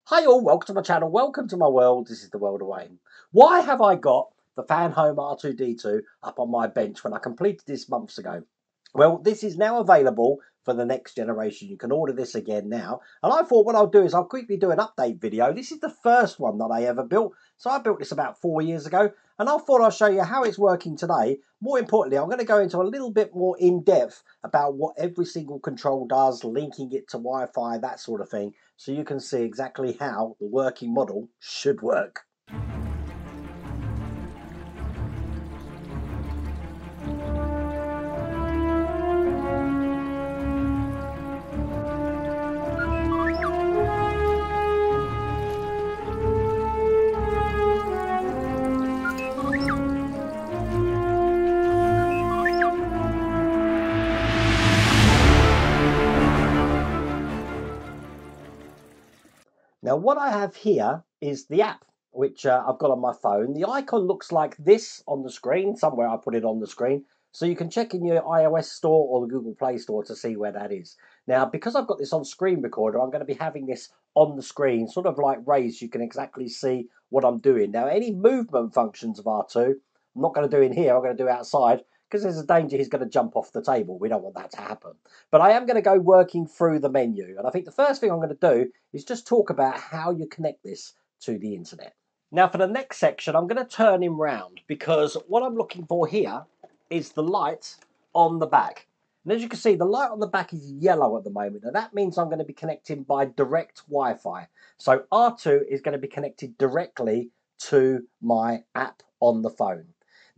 Hi all, welcome to my channel, welcome to my world, this is the world of Wayne. Why have I got the Fanhome R2-D2 up on my bench when I completed this months ago? Well, this is now available for the next generation. You can order this again now. And I thought what I'll do is I'll quickly do an update video. This is the first one that I ever built. So I built this about 4 years ago. And I thought I'll show you how it's working today. More importantly, I'm going to go into a little bit more in depth about what every single control does, linking it to Wi-Fi, that sort of thing. So you can see exactly how the working model should work. Now what I have here is the app which I've got on my phone. The icon looks like this on the screen. Somewhere I put it on the screen. So you can check in your iOS store or the Google Play Store to see where that is. Now because I've got this on screen recorder, I'm going to be having this on the screen, sort of like raised. You can exactly see what I'm doing. Now any movement functions of R2, I'm not going to do in here. I'm going to do outside, because there's a danger he's going to jump off the table. We don't want that to happen. But I am going to go working through the menu. And I think the first thing I'm going to do is just talk about how you connect this to the internet. Now for the next section, I'm going to turn him round, because what I'm looking for here is the light on the back. And as you can see, the light on the back is yellow at the moment. And that means I'm going to be connecting by direct Wi-Fi. So R2 is going to be connected directly to my app on the phone.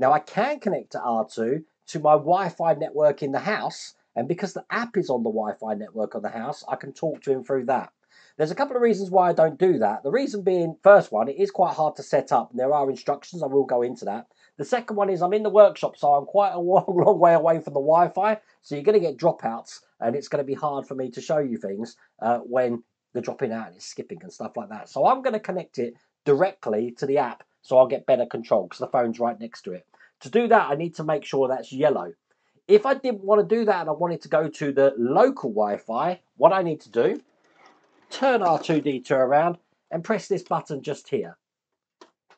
Now I can connect to R2 to my Wi-Fi network in the house, and because the app is on the Wi-Fi network on the house, I can talk to him through that. There's a couple of reasons why I don't do that. The reason being, first one, it is quite hard to set up, and there are instructions. I will go into that. The second one is I'm in the workshop, so I'm quite a long way away from the Wi-Fi, so you're going to get dropouts, and it's going to be hard for me to show you things when they're dropping out and it's skipping and stuff like that. So I'm going to connect it directly to the app, so I'll get better control because the phone's right next to it. To do that, I need to make sure that's yellow. If I didn't want to do that and I wanted to go to the local Wi-Fi, what I need to do, turn R2-D2 around and press this button just here.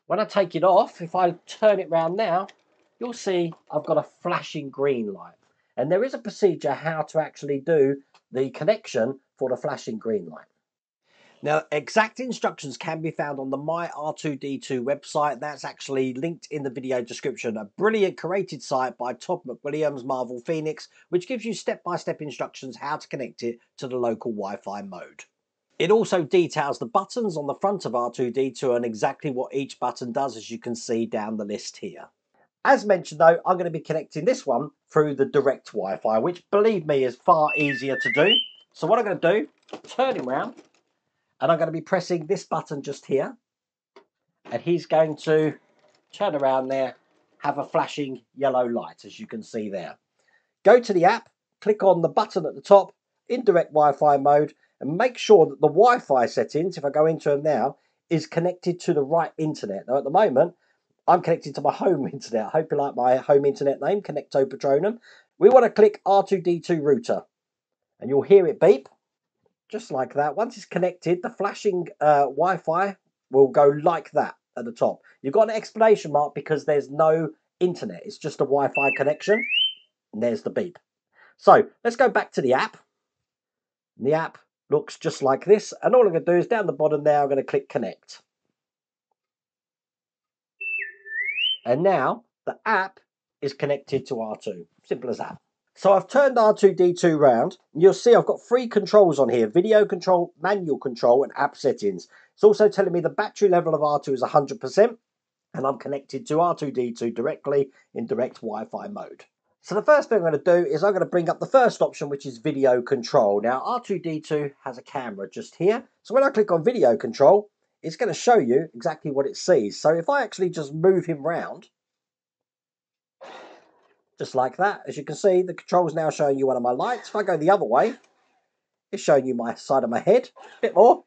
When I take it off, if I turn it round now, you'll see I've got a flashing green light. And there is a procedure how to actually do the connection for the flashing green light. Now, exact instructions can be found on the My R2-D2 website. That's actually linked in the video description. A brilliant curated site by Todd McWilliams, Marvel Phoenix, which gives you step-by-step instructions how to connect it to the local Wi-Fi mode. It also details the buttons on the front of R2-D2 and exactly what each button does, as you can see down the list here. As mentioned though, I'm going to be connecting this one through the direct Wi-Fi, which believe me is far easier to do. So what I'm going to do, turn him round, and I'm going to be pressing this button just here. And he's going to turn around there, have a flashing yellow light, as you can see there. Go to the app, click on the button at the top, in direct Wi-Fi mode, and make sure that the Wi-Fi settings, if I go into them now, is connected to the right internet. Now at the moment, I'm connected to my home internet. I hope you like my home internet name, Connecto Patronum. We want to click R2-D2 router, and you'll hear it beep. Just like that. Once it's connected, the flashing Wi-Fi will go like that at the top. You've got an exclamation mark because there's no internet. It's just a Wi-Fi connection. And there's the beep. So let's go back to the app. The app looks just like this. And all I'm going to do is down the bottom there, I'm going to click connect. And now the app is connected to R2. Simple as that. So I've turned R2-D2 round. You'll see I've got 3 controls on here: video control, manual control, and app settings. It's also telling me the battery level of R2 is 100%, and I'm connected to R2-D2 directly in direct Wi-Fi mode. So the first thing I'm going to do is I'm going to bring up the first option, which is video control. Now R2-D2 has a camera just here. So when I click on video control, it's going to show you exactly what it sees. So if I actually just move him round, just like that, as you can see, the control is now showing you one of my lights. If I go the other way, it's showing you my side of my head, a bit more,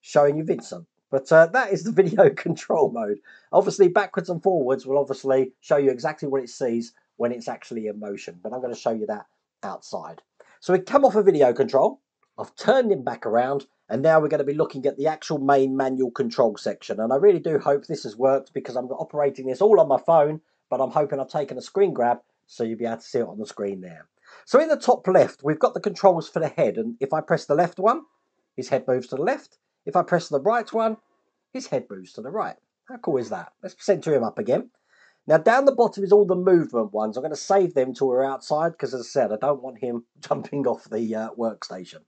showing you Vincent. But that is the video control mode. Obviously, backwards and forwards will obviously show you exactly what it sees when it's actually in motion. But I'm going to show you that outside. So we come off of video control. I've turned him back around, And now we're going to be looking at the actual main manual control section. And I really do hope this has worked because I'm operating this all on my phone, but I'm hoping I've taken a screen grab so you'll be able to see it on the screen there. So in the top left, we've got the controls for the head. And if I press the left one, his head moves to the left. If I press the right one, his head moves to the right. How cool is that? Let's center him up again. Now down the bottom is all the movement ones. I'm going to save them till we're outside because, as I said, I don't want him jumping off the workstation.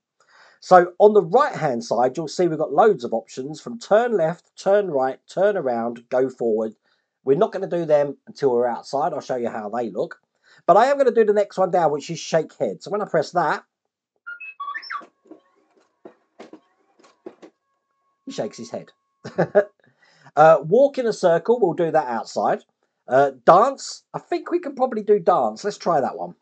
So on the right hand side, you'll see we've got loads of options from turn left, turn right, turn around, go forward. We're not going to do them until we're outside. I'll show you how they look. But I am going to do the next one down, which is shake head. So when I press that, he shakes his head. Walk in a circle, we'll do that outside. Dance, I think we can probably do dance. Let's try that one.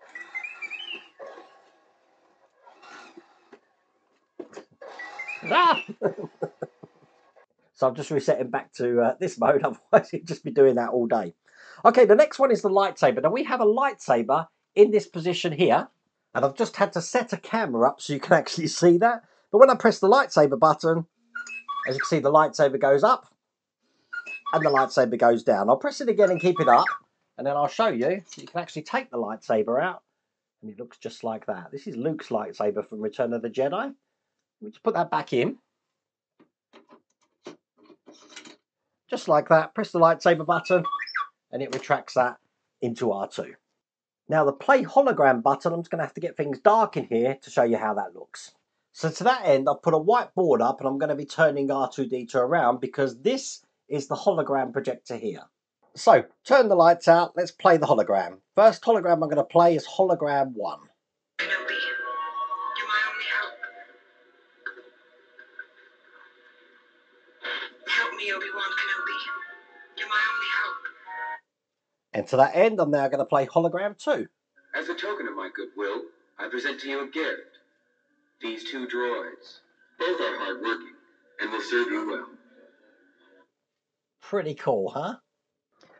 So I'm just resetting back to this mode, otherwise he'd just be doing that all day. Okay, the next one is the lightsaber. Now we have a lightsaber in this position here, and I've just had to set a camera up so you can actually see that. But when I press the lightsaber button, as you can see, the lightsaber goes up and the lightsaber goes down. I'll press it again and keep it up, and then I'll show you. You can actually take the lightsaber out, and it looks just like that. This is Luke's lightsaber from Return of the Jedi. Let me just put that back in. Just like that, press the lightsaber button and it retracts that into R2. Now the play hologram button, I'm just going to have to get things dark in here to show you how that looks. So to that end, I've put a white board up and I'm going to be turning R2-D2 around because this is the hologram projector here. So turn the lights out, let's play the hologram. First hologram I'm going to play is hologram 1. And to that end, I'm now going to play hologram 2. As a token of my goodwill, I present to you a gift. These 2 droids. Both are hardworking and will serve you well. Pretty cool, huh?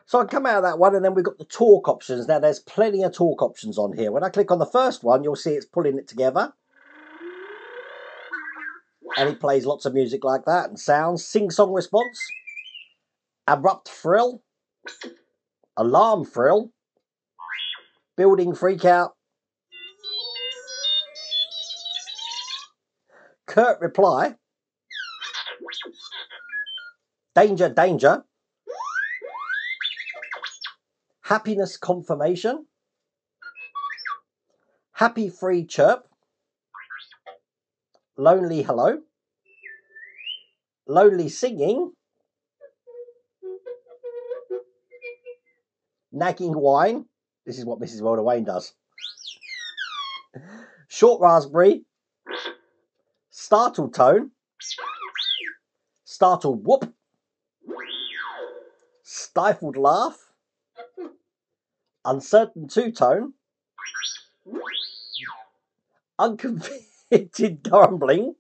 So I come out of that one and then we've got the talk options. Now there's plenty of talk options on here. When I click on the first one, you'll see it's pulling it together. And it plays lots of music like that and sounds. Sing-song response. Abrupt frill. Alarm frill. Building freakout. Curt reply. Danger, danger. Happiness confirmation. Happy free chirp. Lonely hello. Lonely singing. Nagging whine. This is what Mrs. Wilder Wayne does. Short raspberry. Startled tone. Startled whoop. Stifled laugh. Uncertain two-tone. Unconvicted grumbling.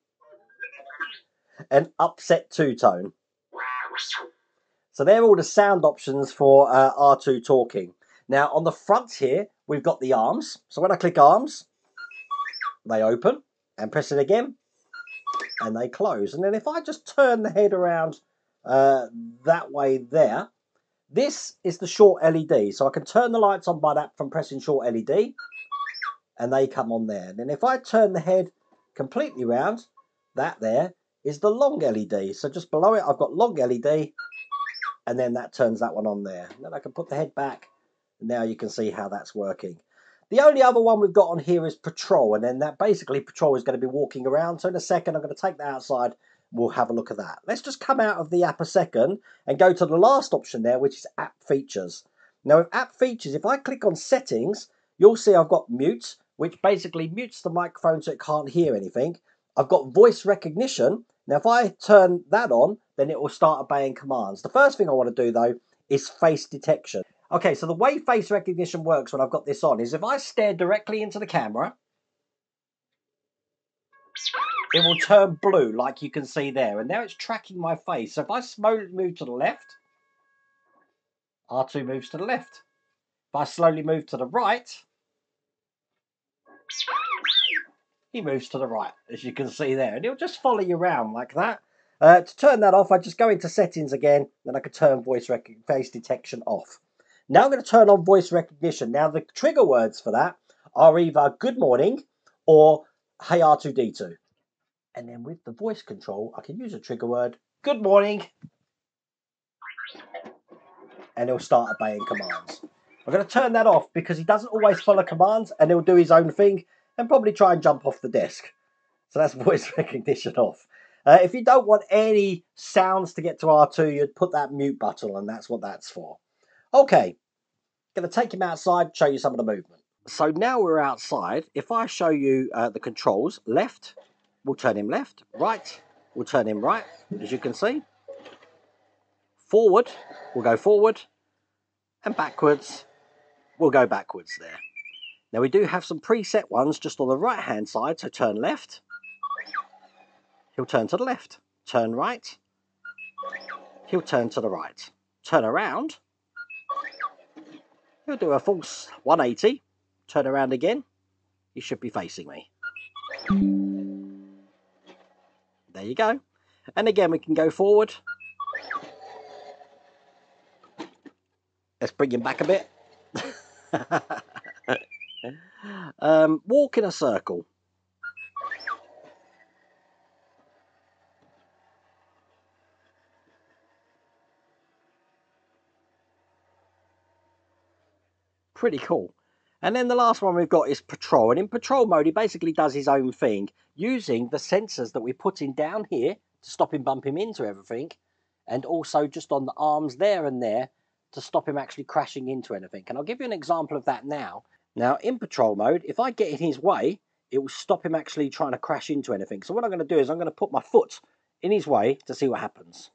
And upset two-tone. So they're all the sound options for R2 talking. Now on the front here, we've got the arms. So when I click arms, they open, and press it again, and they close. And then if I just turn the head around that way there, this is the short LED. So I can turn the lights on by that from pressing short LED, and they come on there. And then if I turn the head completely round, that there is the long LED. So just below it, I've got long LED, and then that turns that one on there. And then I can put the head back, and now you can see how that's working. The only other one we've got on here is patrol, and then that basically patrol is going to be walking around. So in a second, I'm going to take that outside. We'll have a look at that. Let's just come out of the app a second and go to the last option there, which is app features. Now with app features, if I click on settings, you'll see I've got mute, which basically mutes the microphone so it can't hear anything. I've got voice recognition. Now if I turn that on, then it will start obeying commands. The first thing I want to do though is face detection. Okay, so the way face recognition works when I've got this on is if I stare directly into the camera, it will turn blue like you can see there. And now it's tracking my face. So if I slowly move to the left, R2 moves to the left. If I slowly move to the right, he moves to the right, as you can see there, and he'll just follow you around like that. To turn that off, I just go into settings again, then I can turn face detection off. Now I'm going to turn on voice recognition. Now the trigger words for that are either good morning or hey R2-D2. And then with the voice control, I can use a trigger word, good morning, and he'll start obeying commands. I'm going to turn that off because he doesn't always follow commands and he'll do his own thing and probably try and jump off the desk. So that's voice recognition off. If you don't want any sounds to get to R2, you'd put that mute button on, and that's what that's for. Okay, going to take him outside, show you some of the movement. So now we're outside. If I show you the controls, left, we'll turn him left, right, we'll turn him right, as you can see. Forward, we'll go forward, and backwards, we'll go backwards there. Now we do have some preset ones just on the right hand side, so turn left, he'll turn to the left, turn right, he'll turn to the right, turn around, he'll do a false 180, turn around again, he should be facing me. There you go. And again we can go forward. Let's bring him back a bit. Walk in a circle. Pretty cool. And then the last one we've got is patrol. And in patrol mode, he basically does his own thing using the sensors that we're putting down here to stop him bumping into everything. And also just on the arms there and there to stop him actually crashing into anything. And I'll give you an example of that now. Now, in patrol mode, if I get in his way, it will stop him actually trying to crash into anything. So what I'm going to do is I'm going to put my foot in his way to see what happens.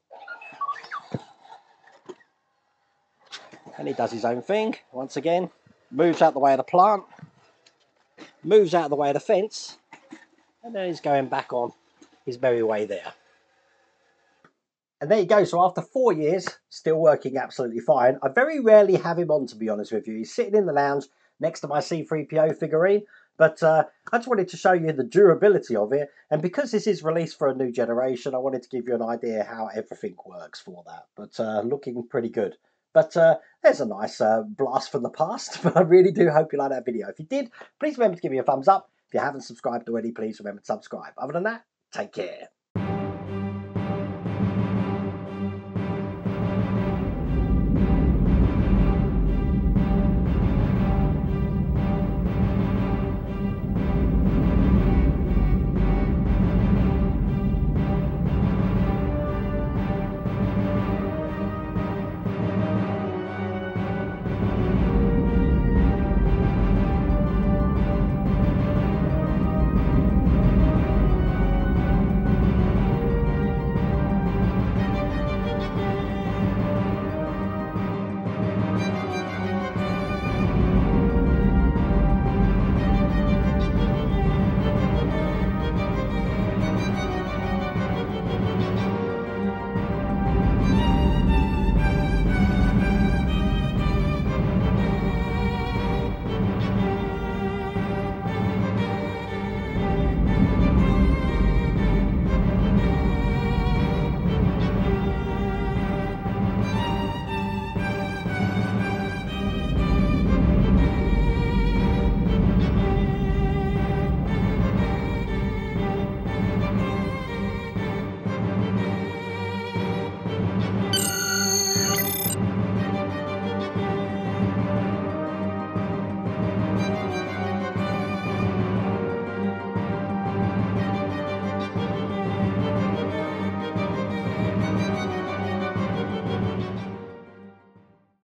And he does his own thing, once again. Moves out the way of the plant. Moves out of the way of the fence. And then he's going back on his merry way there. And there you go. So after 4 years, still working absolutely fine. I very rarely have him on, to be honest with you. He's sitting in the lounge next to my C-3PO figurine. But I just wanted to show you the durability of it. And because this is released for a new generation, I wanted to give you an idea how everything works for that. But looking pretty good. But there's a nice blast from the past. But I really do hope you like that video. If you did, please remember to give me a thumbs up. If you haven't subscribed already, please remember to subscribe. Other than that, take care.